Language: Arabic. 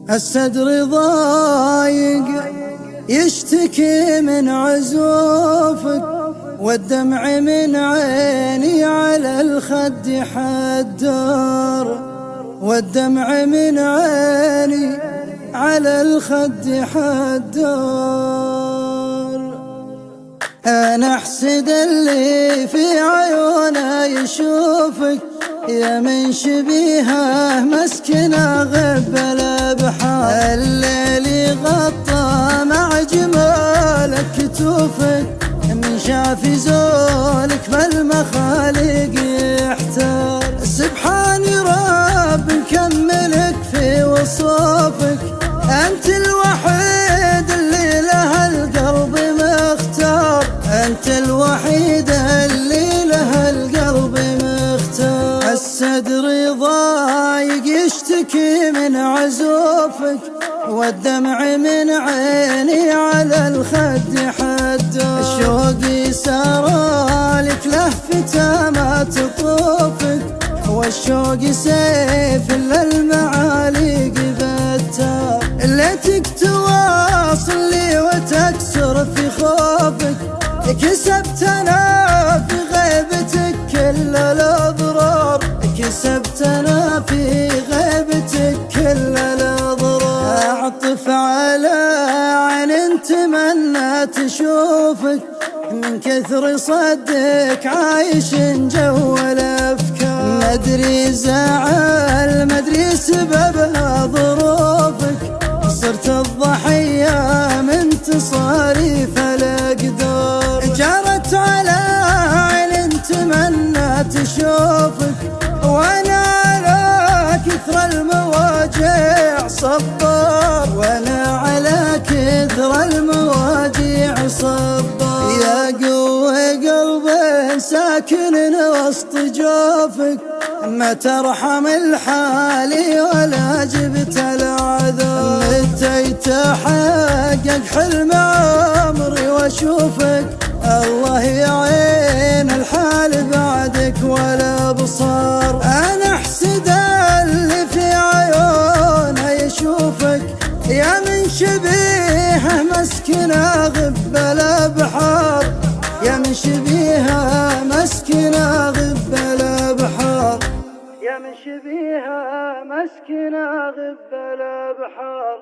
الصدر ضايق يشتكي من عزوفك، والدمع من عيني على الخد حدار، والدمع من عيني على الخد حدار. أنا أحسد اللي في عيونه يشوفك، يا من شبيهه مسكنه غب الأبحار. الليل غطى مع جمالك كتوفك، من شاف زولك بالمخالق يحتار. سبحان رب مكملك في وصوفك، أنت الوحيد اللي له القلب مختار، أنت الوحيد اللي له القلب مختار. الصدر ضايق يشتكي من عزوفك، والدمع من عيني على الخد حدار. الشوق سارالك لهفته ما تطوفك، والشوق سيف للمعاليق بتار. ليتك تواصل لي وتكسر في خوفك، كسبتنا في غيبتك كل الأضرار، كسبتنا في غيبتك كل الأضرار. أعطف على عين تمنى تشوفك، من كثر صدك عايش جو الأفكار. مدري زعل مدري سببها ظروفك، صرت الضحية من تصاريف الأقدار. جرت على عين تمنى تشوفك، وانا على كثر المواجع صبار، وانا على كثر المواجع صبار. يا قوة قلب ساكن وسط جوفك، ما ترحم الحالي ولا جبت العذاب. متى يتحقق حلم عمري واشوفك، الله يعين الحال بعدك ولا بصار. انا احسد اللي في عيونه يشوفك، يا من شبيهه مسكنه غب الابحار، يا من شبيهه مسكنه غب الابحار، يا من شبيهه مسكنه غب الابحار.